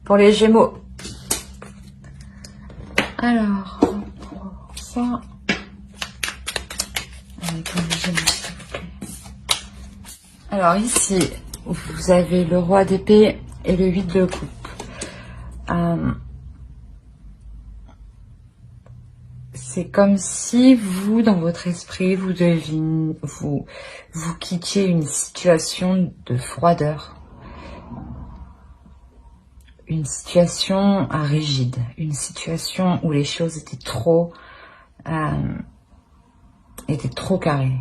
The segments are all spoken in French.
pour les Gémeaux. Alors, pour ça... Allez, pour les Gémeaux, s'il vous plaît. Alors ici, vous avez le roi d'épée et le 8 de coupe. C'est comme si vous, dans votre esprit, vous quittiez une situation de froideur. Une situation rigide. Une situation où les choses étaient trop carrées.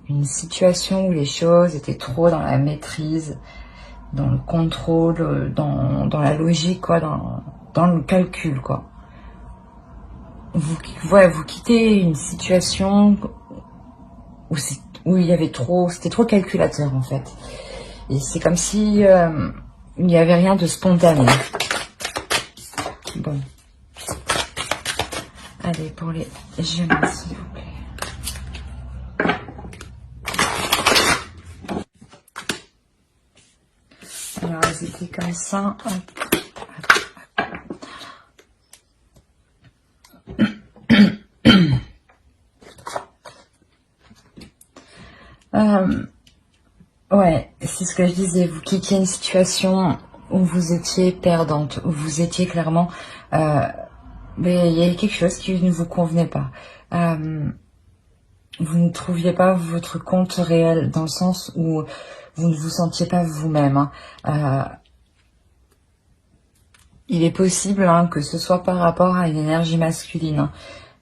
Une situation où les choses étaient trop dans la maîtrise, dans le contrôle, dans la logique, quoi, dans le calcul, quoi. Vous quittez une situation où il y avait c'était trop calculateur en fait. Et c'est comme si il n'y avait rien de spontané. Bon. Allez, pour les Gémeaux, s'il vous plaît. Alors, elles étaient comme ça. Hop. Ouais, c'est ce que je disais, vous quittiez une situation où vous étiez perdante, où vous étiez clairement... mais il y avait quelque chose qui ne vous convenait pas. Vous ne trouviez pas votre compte réel, dans le sens où vous ne vous sentiez pas vous-même. Il est possible que ce soit par rapport à une énergie masculine.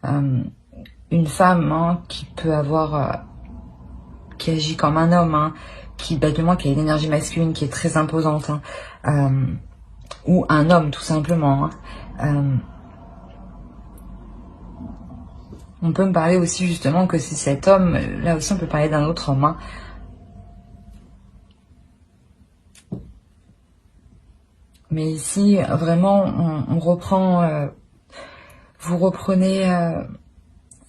Une femme qui peut avoir... qui agit comme un homme, qui a une énergie masculine qui est très imposante, ou un homme tout simplement. On peut me parler aussi justement que c'est cet homme, là aussi on peut parler d'un autre homme. Mais ici, vraiment, on reprend, vous reprenez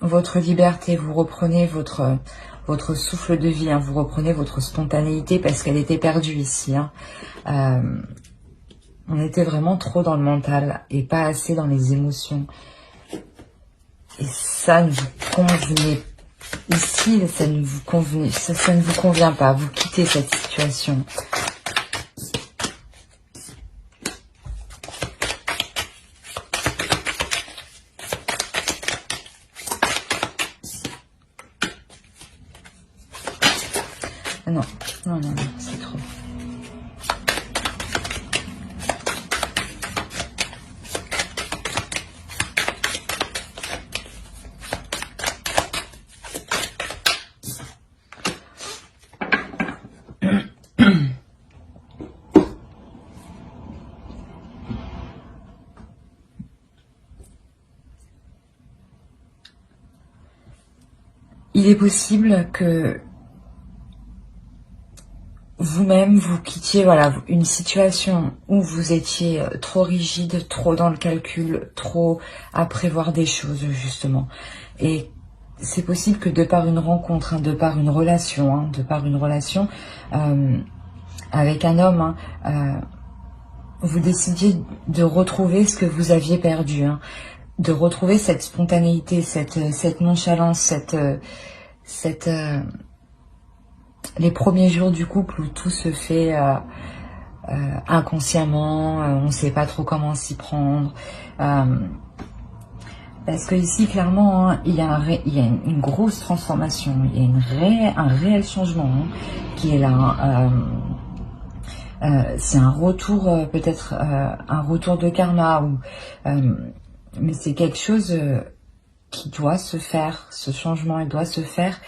votre liberté, vous reprenez votre souffle de vie, vous reprenez votre spontanéité parce qu'elle était perdue ici. On était vraiment trop dans le mental et pas assez dans les émotions. Et ça ne vous convenait ici, ça ne vous convient pas. Vous quittez cette situation. Non, c'est trop. Il est possible que vous-même, vous quittiez une situation où vous étiez trop rigide, trop dans le calcul, trop à prévoir des choses, justement. Et c'est possible que de par une rencontre, de par une relation, avec un homme, vous décidiez de retrouver ce que vous aviez perdu, de retrouver cette spontanéité, cette nonchalance, les premiers jours du couple où tout se fait inconsciemment, on ne sait pas trop comment s'y prendre. Parce que ici, clairement, il y a une grosse transformation, il y a un réel changement qui est là. C'est un retour, peut-être un retour de karma, mais c'est quelque chose qui doit se faire, ce changement, il doit se faire.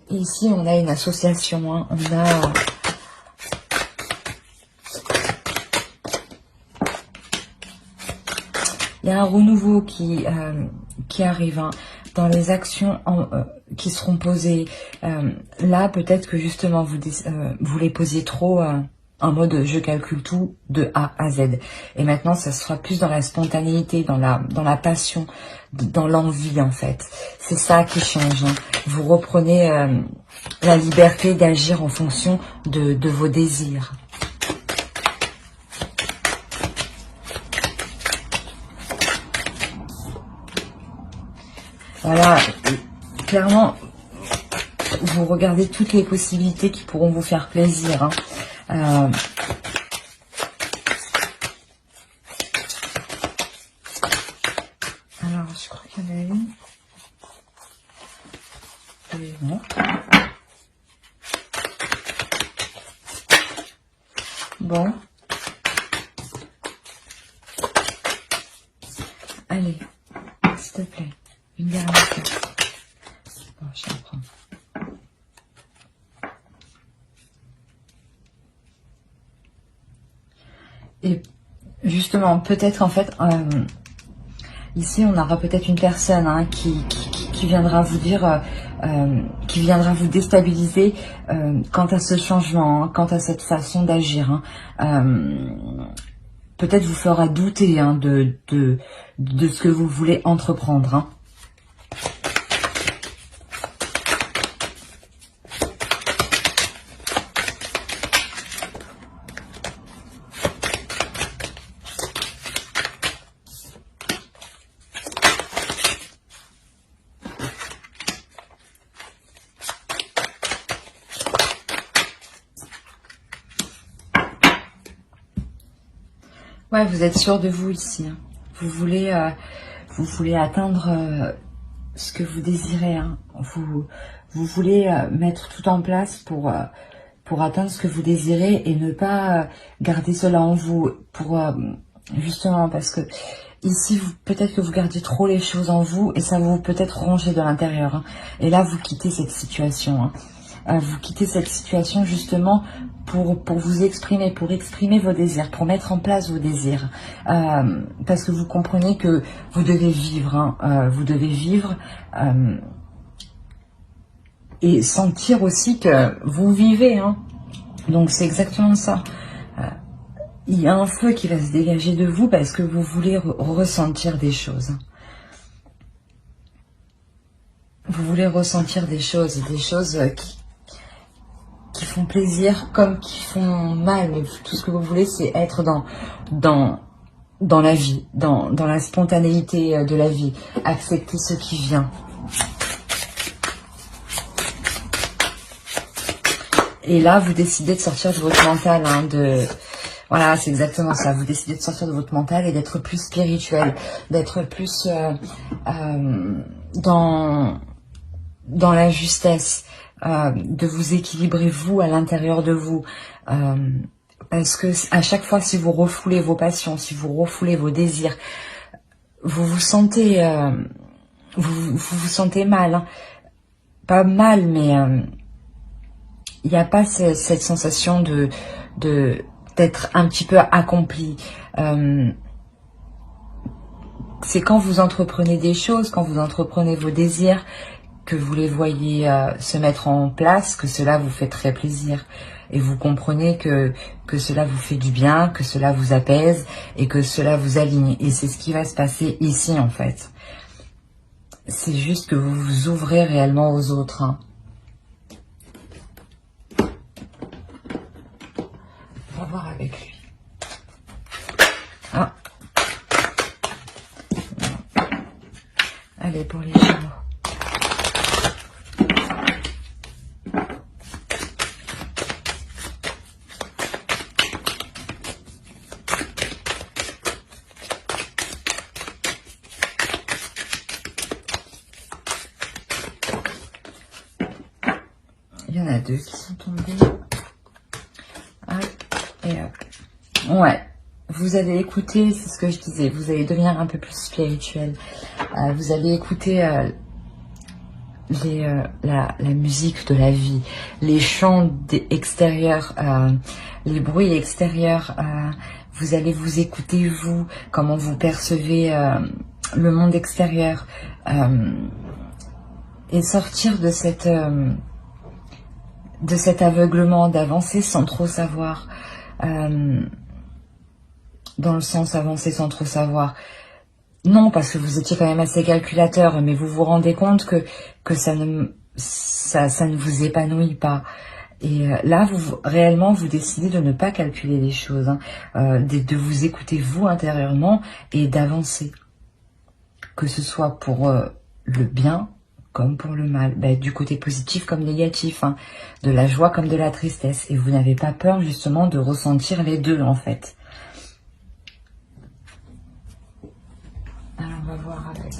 Et ici, on a une association, il y a un renouveau qui arrive dans les actions qui seront posées. Là, peut-être que justement, vous les posiez trop en mode je calcule tout de A à Z. Et maintenant, ça sera plus dans la spontanéité, dans la passion, dans l'envie en fait. C'est ça qui change. Vous reprenez la liberté d'agir en fonction de vos désirs. Voilà, clairement, vous regardez toutes les possibilités qui pourront vous faire plaisir. Hein. Alors, je crois qu'il y en a une. Et non. Bon. Allez, s'il te plaît, une dernière carte. Bon, je en prends. Et justement, peut-être en fait, ici on aura peut-être une personne hein, qui viendra vous dire, qui viendra vous déstabiliser quant à ce changement, hein, quant à cette façon d'agir. Hein. Peut-être vous fera douter hein, de ce que vous voulez entreprendre. Hein. Ouais, vous êtes sûr de vous ici. Hein. Vous voulez atteindre ce que vous désirez. Hein. Vous voulez mettre tout en place pour atteindre ce que vous désirez et ne pas garder cela en vous. Justement, parce que ici, peut-être que vous gardez trop les choses en vous et ça vous peut-être ronger de l'intérieur. Hein. Et là, vous quittez cette situation. Hein. Vous quittez cette situation justement pour vous exprimer, pour exprimer vos désirs, pour mettre en place vos désirs. Parce que vous comprenez que vous devez vivre, hein, vous devez vivre et sentir aussi que vous vivez. Hein. Donc c'est exactement ça. Il y a un feu qui va se dégager de vous parce que vous voulez ressentir des choses. Vous voulez ressentir des choses qui font plaisir comme qui font mal, mais tout ce que vous voulez c'est être dans la vie, dans la spontanéité de la vie, accepter ce qui vient. Et là vous décidez de sortir de votre mental, hein, voilà, c'est exactement ça, vous décidez de sortir de votre mental et d'être plus spirituel, d'être plus dans la justesse, de vous équilibrer vous à l'intérieur de vous, parce que à chaque fois si vous refoulez vos passions, si vous refoulez vos désirs, vous vous sentez vous sentez mal, hein. Pas mal, mais il n'y a pas cette sensation d'être un petit peu accompli. C'est quand vous entreprenez des choses, quand vous entreprenez vos désirs, que vous les voyez se mettre en place, que cela vous fait très plaisir. Et vous comprenez que cela vous fait du bien, que cela vous apaise et que cela vous aligne. Et c'est ce qui va se passer ici en fait. C'est juste que vous vous ouvrez réellement aux autres. Hein. On va voir avec lui. Ah. Allez, pour les Gémeaux. Il y en a deux qui sont tombés. Hop, et hop. Ouais, vous allez écouter, c'est ce que je disais, vous allez devenir un peu plus spirituel. Vous allez écouter la musique de la vie, les chants extérieurs, les bruits extérieurs. Vous allez vous écouter, vous, comment vous percevez le monde extérieur. Et sortir de cet aveuglement, d'avancer sans trop savoir, dans le sens avancer sans trop savoir. Non, parce que vous étiez quand même assez calculateur, mais vous vous rendez compte que ça ne vous épanouit pas. Et là, réellement, vous décidez de ne pas calculer les choses, hein, de vous écouter vous intérieurement et d'avancer. Que ce soit pour le bien comme pour le mal, du côté positif comme négatif, hein, de la joie comme de la tristesse. Et vous n'avez pas peur justement de ressentir les deux en fait. Alors on va voir avec...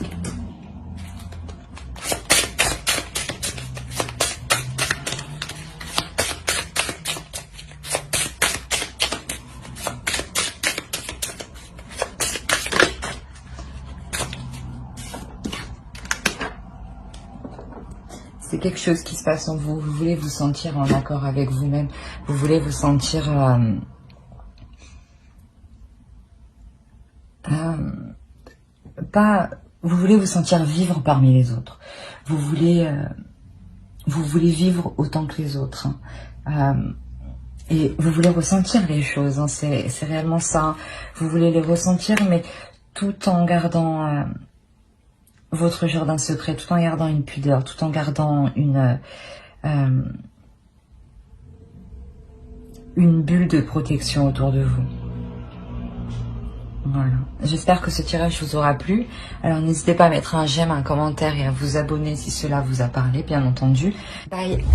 C'est quelque chose qui se passe en vous. Vous voulez vous sentir en accord avec vous-même. Vous voulez vous sentir... vous voulez vous sentir vivre parmi les autres. Vous voulez vivre autant que les autres. Hein. Et vous voulez ressentir les choses. Hein. C'est réellement ça. Hein. Vous voulez les ressentir, mais tout en gardant... votre jardin secret, tout en gardant une pudeur, tout en gardant une bulle de protection autour de vous. Voilà. J'espère que ce tirage vous aura plu. Alors n'hésitez pas à mettre un j'aime, un commentaire et à vous abonner si cela vous a parlé, bien entendu. Bye.